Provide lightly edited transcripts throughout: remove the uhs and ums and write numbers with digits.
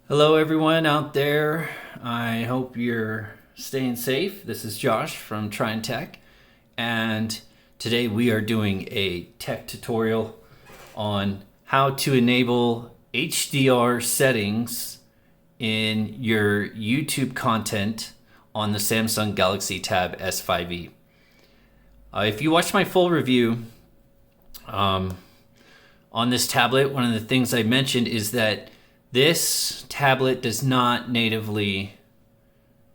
Hello everyone out there. I hope you're staying safe. This is Josh from Trine Tech, and today we are doing a tech tutorial on how to enable HDR settings in your YouTube content on the Samsung Galaxy Tab S5e. If you watched my full review on this tablet, one of the things I mentioned is that this tablet does not natively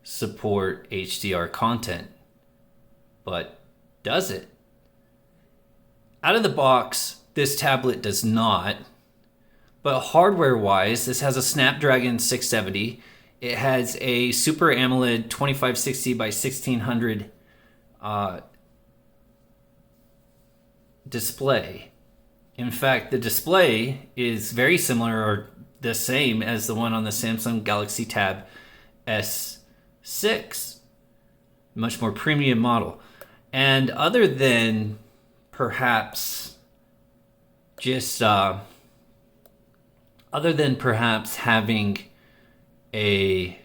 support HDR content, but does it? Out of the box, this tablet does not, but hardware-wise, this has a Snapdragon 670. It has a Super AMOLED 2560 by 1600 display. In fact, the display is very similar or the same as the one on the Samsung Galaxy Tab S6, much more premium model. And other than perhaps having a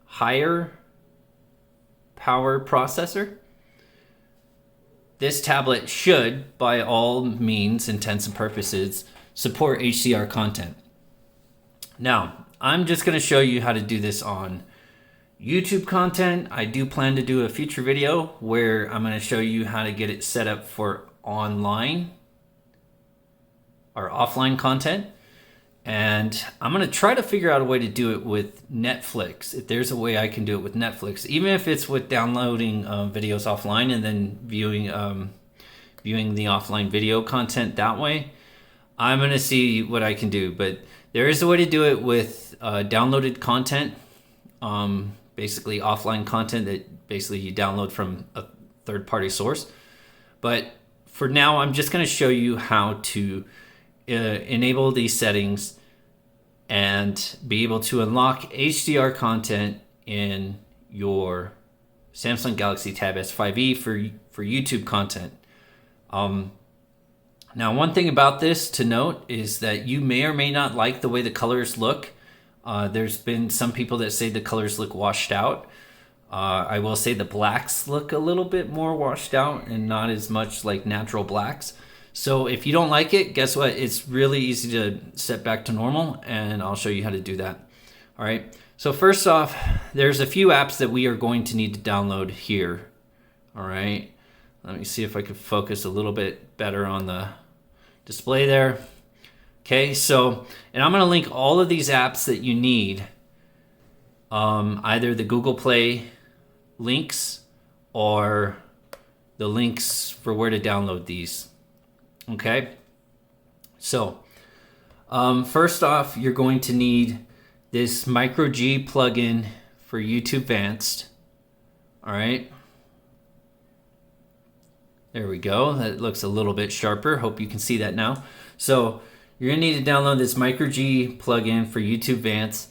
higher power processor, this tablet should, by all means, intents and purposes, support HDR content. Now, I'm just going to show you how to do this on YouTube content. I do plan to do a future video where I'm going to show you how to get it set up for online or offline content. And I'm going to try to figure out a way to do it with Netflix. If there's a way I can do it with Netflix, even if it's with downloading videos offline and then viewing the offline video content that way, I'm going to see what I can do. But there is a way to do it with downloaded content, basically offline content that basically you download from a third-party source. But for now, I'm just going to show you how to enable these settings and be able to unlock HDR content in your Samsung Galaxy Tab S5e for YouTube content. Now, one thing about this to note is that you may or may not like the way the colors look. There's been some people that say the colors look washed out. I will say the blacks look a little bit more washed out and not as much like natural blacks. So if you don't like it, guess what? It's really easy to set back to normal, and I'll show you how to do that. All right. So first off, there's a few apps that we are going to need to download here. All right. Let me see if I can focus a little bit better on the display there. Okay, so, and I'm going to link all of these apps that you need, either the Google Play links or the links for where to download these. Okay, so first off, you're going to need this Micro G plugin for YouTube Vanced. All right. There we go. That looks a little bit sharper. Hope you can see that now. So you're going to need to download this Micro G plugin for YouTube Vanced.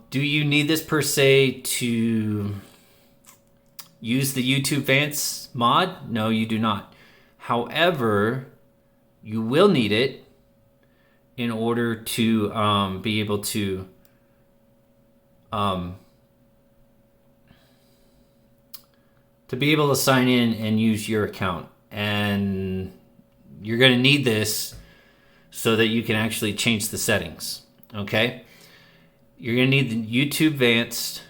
Do you need this per se to use the YouTube Vanced mod? No, you do not. However, you will need it in order to be able to sign in and use your account. And you're going to need this so that you can actually change the settings. Okay? You're going to need the YouTube Vanced.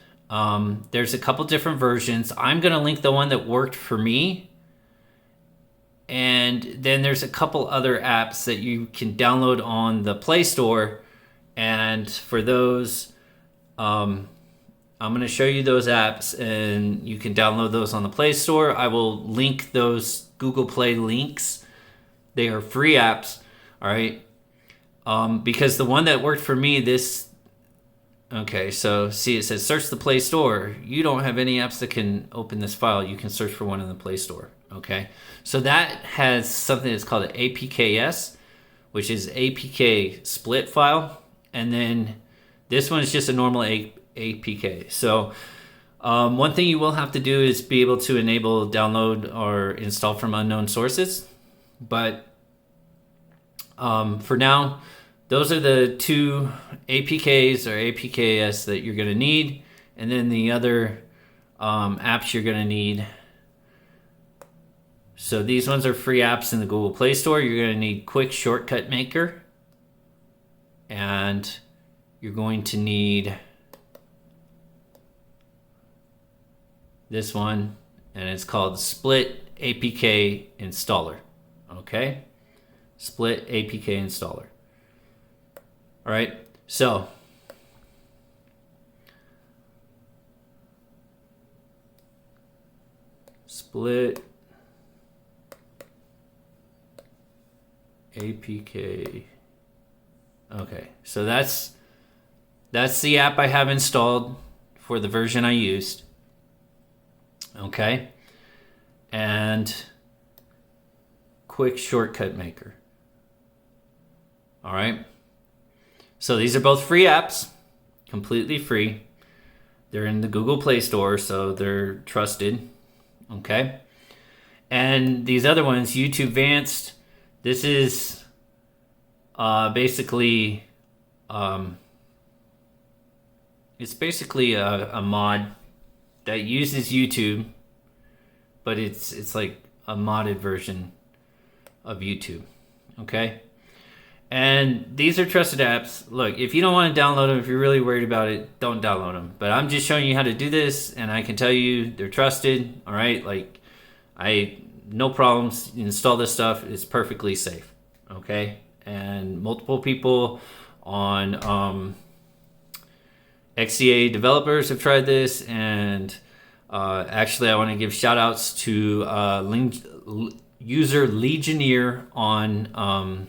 There's a couple different versions. I'm going to link the one that worked for me. And then there's a couple other apps that you can download on the Play Store. And for those, I'm going to show you those apps, and you can download those on the Play Store. I will link those Google Play links. They are free apps, all right? Because the one that worked for me, okay, so see, it says search the Play Store. You don't have any apps that can open this file. You can search for one in the Play Store, okay? So that has something that's called an APKS, which is APK split file. And then this one is just a normal APK. So one thing you will have to do is be able to enable download or install from unknown sources. But for now, those are the two APKs or APKs that you're going to need. And then the other apps you're going to need. So these ones are free apps in the Google Play Store. You're going to need Quick Shortcut Maker. And you're going to need this one, and it's called Split APK Installer. Okay? Split APK Installer. All right, so Split APK. Okay, so that's the app I have installed for the version I used. Okay, and Quick Shortcut Maker. All right, so these are both free apps, completely free. They're in the Google Play Store, so they're trusted. Okay, and these other ones, YouTube Vanced, this is basically it's basically a mod that uses YouTube, but it's like a modded version of YouTube. Okay, and these are trusted apps. Look, if you don't want to download them, if you're really worried about it, don't download them. But I'm just showing you how to do this, and I can tell you they're trusted. All right, like no problems. You install this stuff. It's perfectly safe. Okay, and multiple people on XDA developers have tried this, and actually I want to give shout outs to user Legionnaire on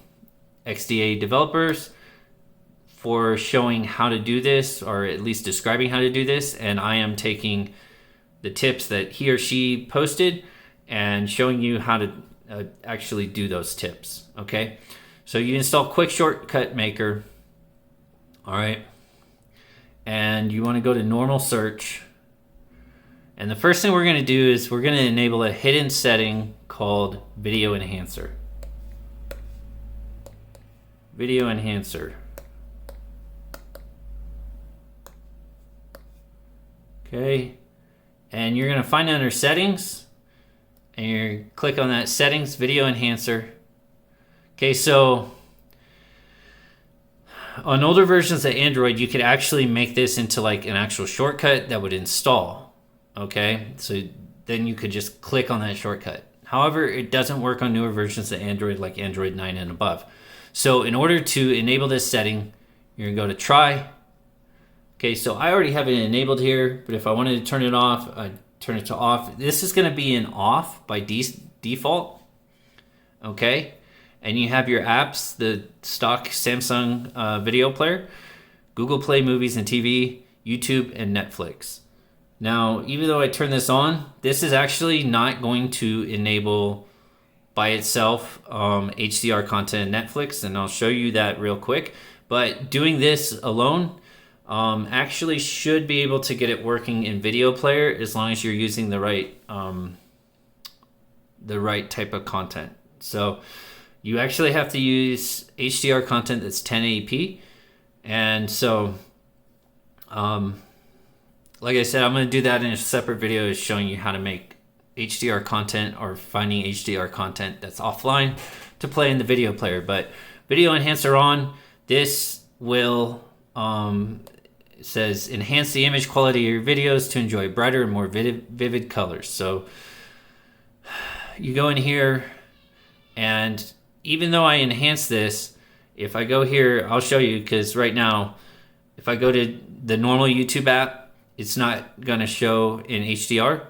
XDA developers for showing how to do this, or at least describing how to do this, and I am taking the tips that he or she posted and showing you how to actually do those tips. Okay, so you install Quick Shortcut Maker. All right, and you want to go to normal search, and the first thing we're going to do is we're going to enable a hidden setting called Video Enhancer. Video Enhancer. Okay, and you're going to find it under settings, and you click on that settings, Video Enhancer. Okay, so on older versions of Android, you could actually make this into like an actual shortcut that would install. Okay, so then you could just click on that shortcut. However, it doesn't work on newer versions of Android, like Android 9 and above. So in order to enable this setting, you're gonna go to Try. Okay, so I already have it enabled here, but if I wanted to turn it off, I'd turn it to off. This is gonna be in off by default. Okay, and you have your apps, the stock Samsung video player, Google Play Movies and TV, YouTube, and Netflix. Now, even though I turn this on, this is actually not going to enable by itself HDR content in Netflix, and I'll show you that real quick. But doing this alone actually should be able to get it working in video player as long as you're using the right type of content. So you actually have to use HDR content that's 1080p, and so like I said, I'm going to do that in a separate video, is showing you how to make HDR content or finding HDR content that's offline to play in the video player. But Video Enhancer on, this will it says enhance the image quality of your videos to enjoy brighter and more vivid colors. So you go in here, and even though I enhance this, if I go here, I'll show you, because right now if I go to the normal YouTube app, it's not going to show in HDR,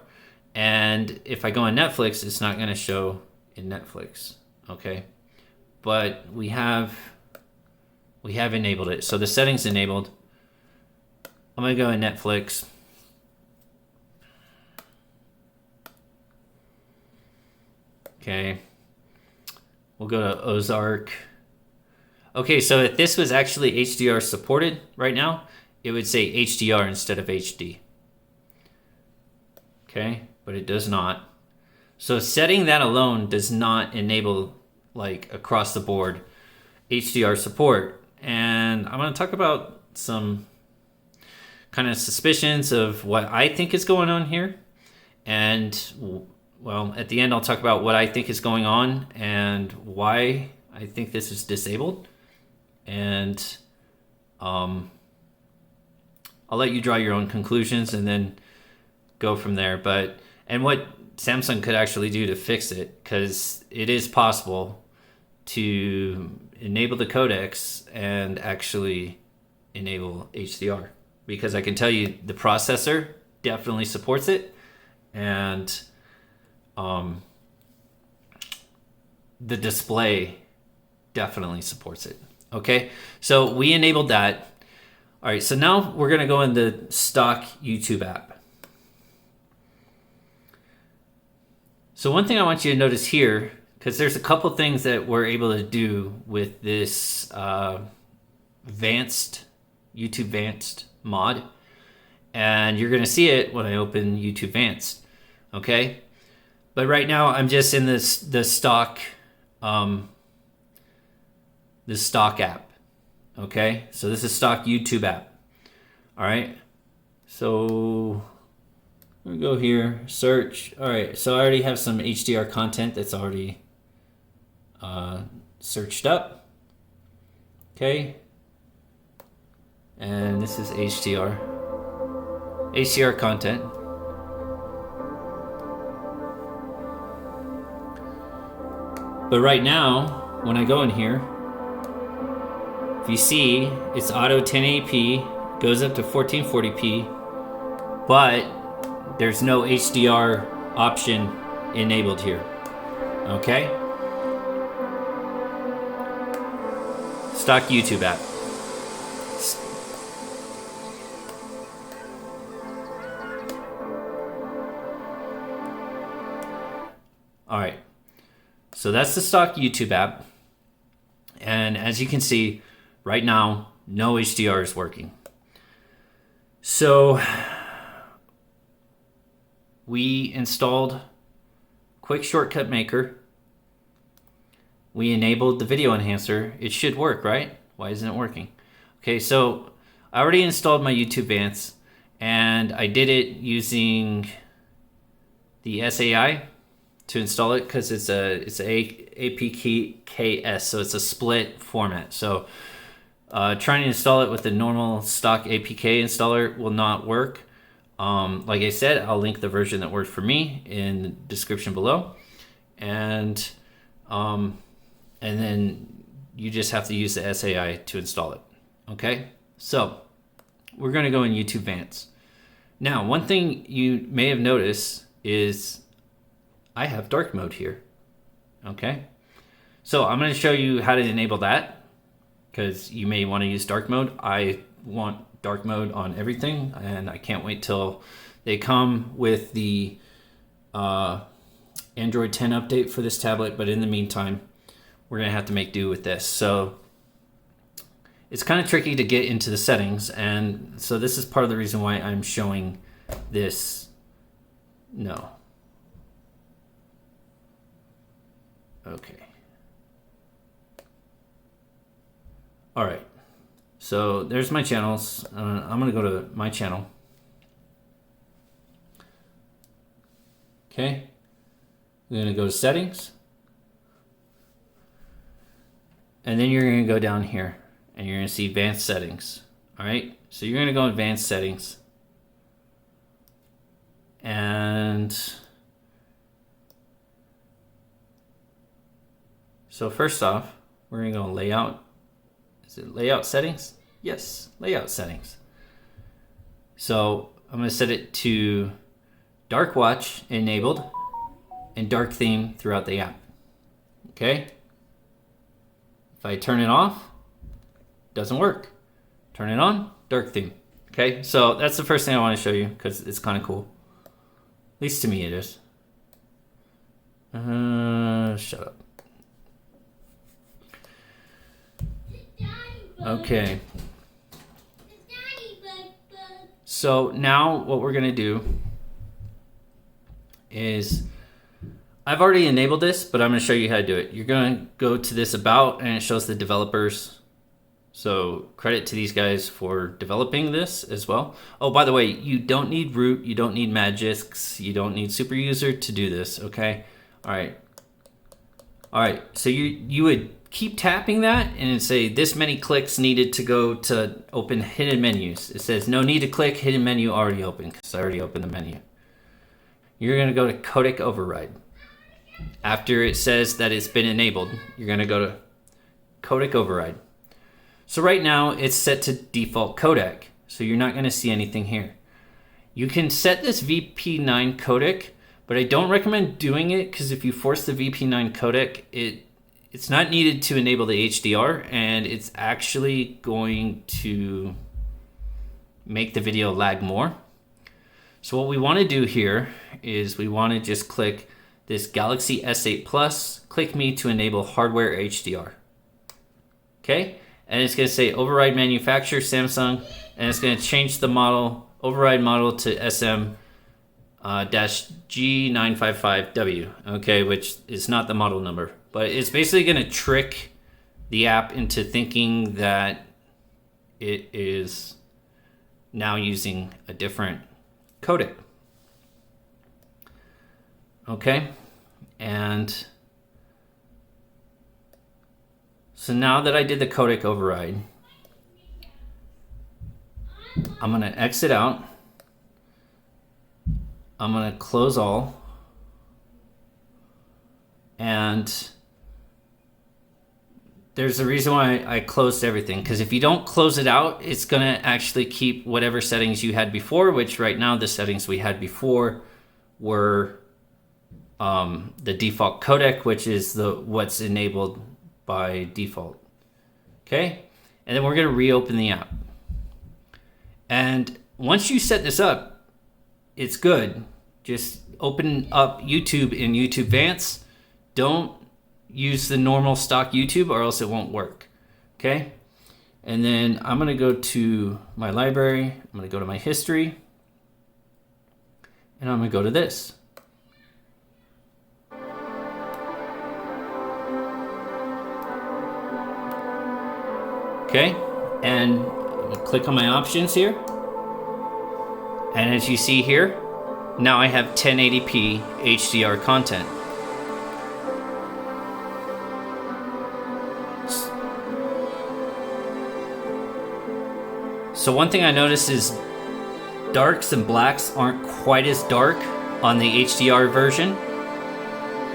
and if I go on Netflix, it's not going to show in Netflix. Okay, but we have enabled it, so the settings enabled. I'm going to go in Netflix. Okay, we'll go to Ozark. Okay, so if this was actually HDR supported right now, it would say HDR instead of HD. Okay, but it does not. So setting that alone does not enable, like, across the board HDR support. and I'm going to talk about some kind of suspicions of what I think is going on here. And, well, at the end, I'll talk about what I think is going on and why I think this is disabled. And I'll let you draw your own conclusions and then go from there. And what Samsung could actually do to fix it, because it is possible to enable the codecs and actually enable HDR. Because I can tell you the processor definitely supports it, and the display definitely supports it. Okay, so we enabled that. All right, so now we're gonna go in the stock YouTube app. So one thing I want you to notice here, because there's a couple things that we're able to do with this Vanced, YouTube Vanced mod, and you're gonna see it when I open YouTube Vanced, okay? But right now I'm just in the stock app, okay? So this is stock YouTube app, all right? So we go here, search. All right, so I already have some HDR content that's already searched up, okay? And this is HDR content. But right now, when I go in here, if you see, it's auto 1080p, goes up to 1440p, but there's no HDR option enabled here, okay? Stock YouTube app. All right, so that's the stock YouTube app. And as you can see, right now, no HDR is working. So we installed Quick Shortcut Maker. We enabled the video enhancer. It should work, right? Why isn't it working? Okay, so I already installed my YouTube Vanced, and I did it using the SAI to install it because it's APKs, so it's a split format. So trying to install it with the normal stock APK installer will not work. Like I said, I'll link the version that worked for me in the description below, and then you just have to use the SAI to install it. Okay, so we're going to go in YouTube Vanced. Now, one thing you may have noticed is I have dark mode here. Okay, so I'm going to show you how to enable that, because you may want to use dark mode. I want dark mode on everything, and I can't wait till they come with the Android 10 update for this tablet. But in the meantime, we're gonna have to make do with this. So it's kind of tricky to get into the settings, and so this is part of the reason why I'm showing this. No. Okay. All right. So there's my channels. I'm going to go to my channel. Okay. I'm going to go to settings. And then you're going to go down here and you're going to see advanced settings. All right. So you're going to go advanced settings. And so first off, we're going to go layout. Is it layout settings? Yes, layout settings. So I'm going to set it to dark watch enabled and dark theme throughout the app. Okay. If I turn it off, doesn't work. Turn it on, dark theme. Okay. So that's the first thing I want to show you because it's kind of cool. At least to me it is. Shut up. Okay. So now what we're going to do is, I've already enabled this, but I'm going to show you how to do it. You're going to go to this about, and it shows the developers So credit to these guys for developing this as well. Oh, by the way, you don't need root, you don't need Magix, you don't need super user to do this, okay? All right, so you would keep tapping that and it'd say this many clicks needed to go to open hidden menus. It says no need to click, hidden menu already open, because I already opened the menu. You're gonna go to codec override. After it says that it's been enabled, you're gonna go to codec override. So right now it's set to default codec, so you're not going to see anything here. You can set this VP9 codec, but I don't recommend doing it because if you force the VP9 codec, it's not needed to enable the HDR, and it's actually going to make the video lag more. So what we want to do here is we want to just click this Galaxy S8 Plus, click me to enable hardware HDR. Okay? And it's going to say override manufacturer Samsung, and it's going to change the model, override model to SM-G955W, okay, which is not the model number. But it's basically going to trick the app into thinking that it is now using a different codec. Okay, and so now that I did the codec override, I'm going to exit out. I'm going to close all. And there's a reason why I closed everything, because if you don't close it out, it's going to actually keep whatever settings you had before, which right now the settings we had before were the default codec, which is what's enabled by default. Okay, and then we're going to reopen the app, and once you set this up, it's good. Just open up YouTube in YouTube Vanced. Don't use the normal stock YouTube or else it won't work. Okay, and then I'm going to go to my library, I'm going to go to my history, and I'm going to go to this. Okay, and click on my options here. And as you see here, now I have 1080p HDR content. So one thing I noticed is darks and blacks aren't quite as dark on the HDR version.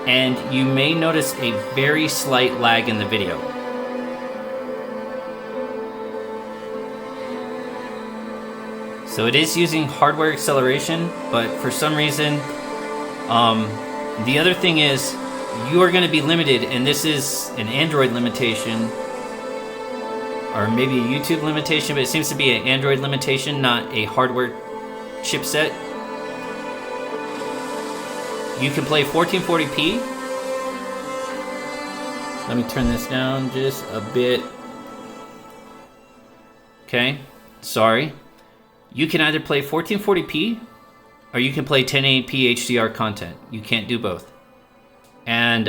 And you may notice a very slight lag in the video. So it is using hardware acceleration, but for some reason, the other thing is you are going to be limited, and this is an Android limitation, or maybe a YouTube limitation, but it seems to be an Android limitation, not a hardware chipset. You can play 1440p. Let me turn this down just a bit. Okay, sorry. You can either play 1440p or you can play 1080p HDR content. You can't do both. And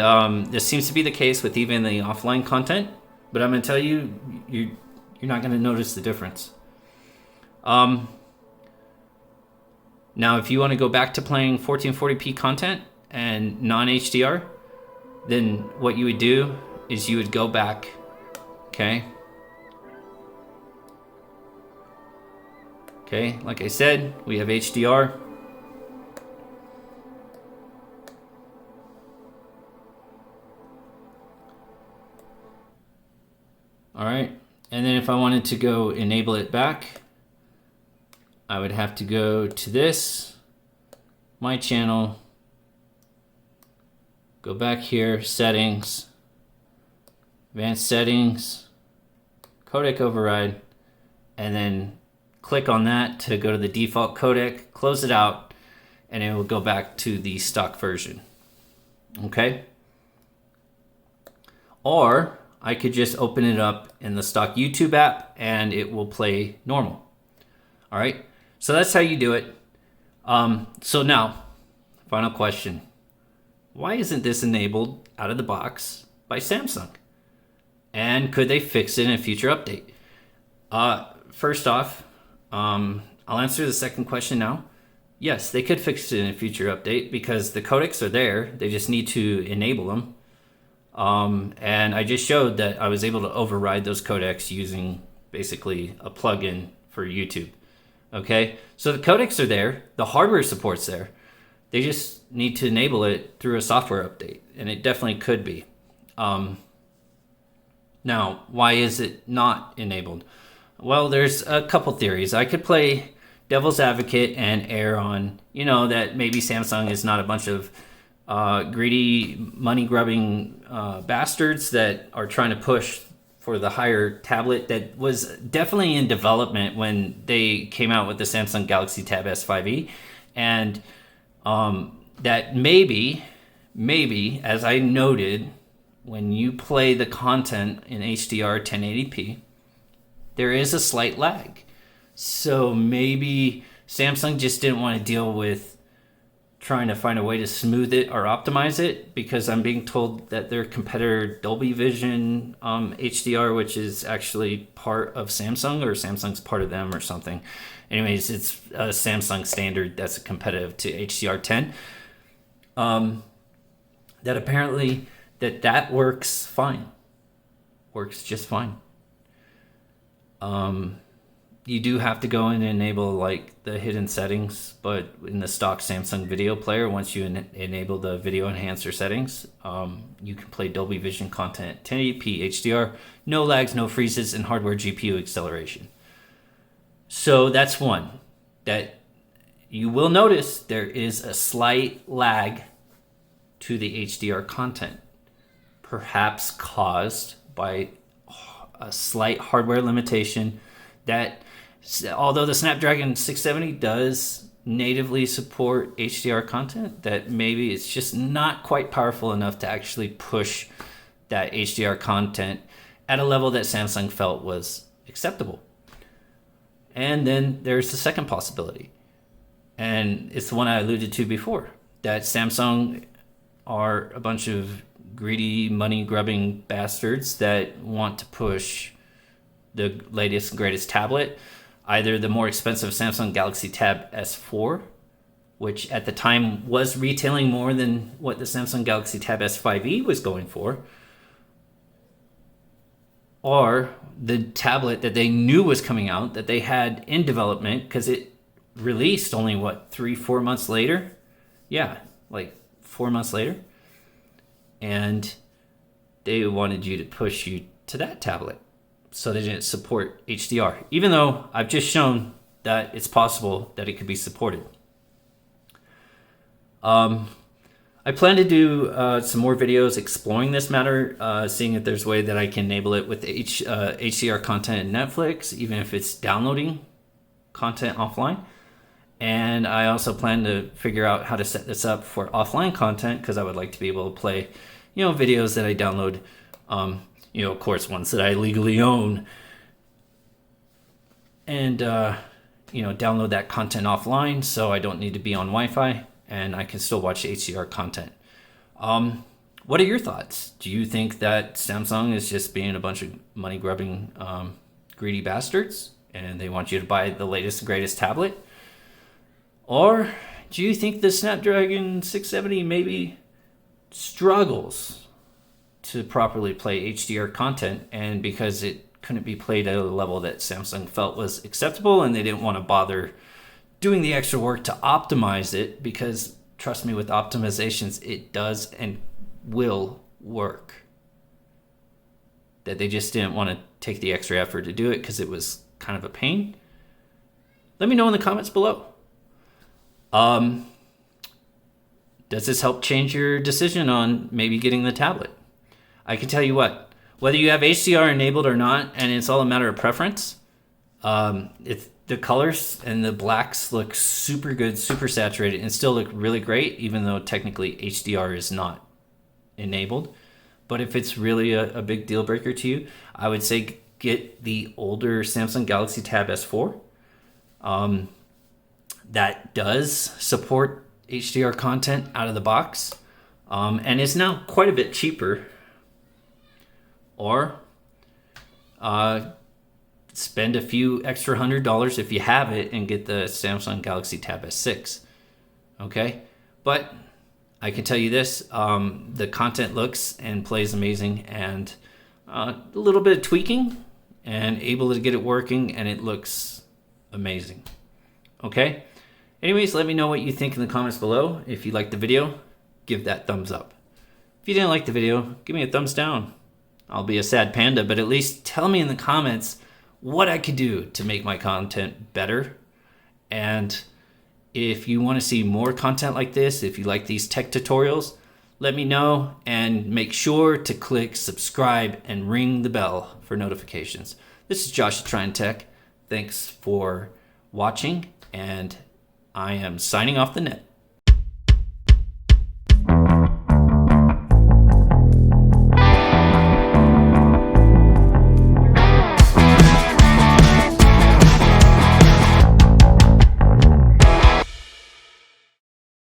this seems to be the case with even the offline content, but I'm going to tell you, you're not going to notice the difference. Now, if you want to go back to playing 1440p content and non-HDR, then what you would do is you would go back, okay? Okay, like I said, we have HDR. All right, and then if I wanted to go enable it back, I would have to go to this, my channel, go back here, settings, advanced settings, codec override, and then click on that to go to the default codec, close it out, and it will go back to the stock version. Okay? Or I could just open it up in the stock YouTube app and it will play normal. All right? So that's how you do it. So now, final question. Why isn't this enabled out of the box by Samsung? And could they fix it in a future update? First off, I'll answer the second question now. Yes, they could fix it in a future update because the codecs are there. They just need to enable them. And I just showed that I was able to override those codecs using basically a plugin for YouTube. Okay, so the codecs are there. The hardware support's there. They just need to enable it through a software update, and it definitely could be. Now, why is it not enabled? Well, there's a couple theories. I could play devil's advocate and err on, that maybe Samsung is not a bunch of greedy, money-grubbing bastards that are trying to push for the higher tablet that was definitely in development when they came out with the Samsung Galaxy Tab S5e. And that maybe, as I noted, when you play the content in HDR 1080p, there is a slight lag. So maybe Samsung just didn't want to deal with trying to find a way to smooth it or optimize it, because I'm being told that their competitor Dolby Vision HDR, which is actually part of Samsung, or Samsung's part of them or something. Anyways, it's a Samsung standard that's competitive to HDR10. That apparently that works fine. Works just fine. You do have to go in and enable like the hidden settings, but in the stock Samsung video player, once you enable the video enhancer settings, you can play Dolby Vision content 1080p HDR, no lags, no freezes, and hardware GPU acceleration. So that's one that you will notice there is a slight lag to the HDR content, perhaps caused by a slight hardware limitation that, although the Snapdragon 670 does natively support HDR content, that maybe it's just not quite powerful enough to actually push that HDR content at a level that Samsung felt was acceptable. And then there's the second possibility, and it's the one I alluded to before, that Samsung are a bunch of greedy, money-grubbing bastards that want to push the latest and greatest tablet, either the more expensive Samsung Galaxy Tab S4, which at the time was retailing more than what the Samsung Galaxy Tab S5e was going for, or the tablet that they knew was coming out, that they had in development, because it released only, 3-4 months later? Yeah, like 4 months later. And they wanted you to push you to that tablet, so they didn't support HDR, even though I've just shown that it's possible that it could be supported. I plan to do some more videos exploring this matter, seeing if there's a way that I can enable it with HDR content in Netflix, even if it's downloading content offline. And I also plan to figure out how to set this up for offline content, because I would like to be able to play, videos that I download, of course, ones that I legally own, and, download that content offline, so I don't need to be on Wi-Fi, and I can still watch HDR content. What are your thoughts? Do you think that Samsung is just being a bunch of money-grubbing, greedy bastards, and they want you to buy the latest and greatest tablet? Or do you think the Snapdragon 670 maybe struggles to properly play HDR content, and because it couldn't be played at a level that Samsung felt was acceptable, and they didn't want to bother doing the extra work to optimize it, because trust me, with optimizations, it does and will work, that they just didn't want to take the extra effort to do it because it was kind of a pain? Let me know in the comments below. Does this help change your decision on maybe getting the tablet? I can tell you what, whether you have HDR enabled or not, and it's all a matter of preference, the colors and the blacks look super good, super saturated, and still look really great, even though technically HDR is not enabled. But if it's really a big deal breaker to you, I would say get the older Samsung Galaxy Tab S4. That does support HDR content out of the box, and is now quite a bit cheaper. Or spend a few extra $100 if you have it and get the Samsung Galaxy Tab S6. Okay, but I can tell you this, the content looks and plays amazing, and a little bit of tweaking and able to get it working, and it looks amazing. Okay, anyways, let me know what you think in the comments below. If you liked the video, give that thumbs up. If you didn't like the video, give me a thumbs down. I'll be a sad panda, but at least tell me in the comments what I could do to make my content better. And if you want to see more content like this, if you like these tech tutorials, let me know, and make sure to click subscribe and ring the bell for notifications. This is Josh at Tryin' Tech. Thanks for watching, and I am signing off the net.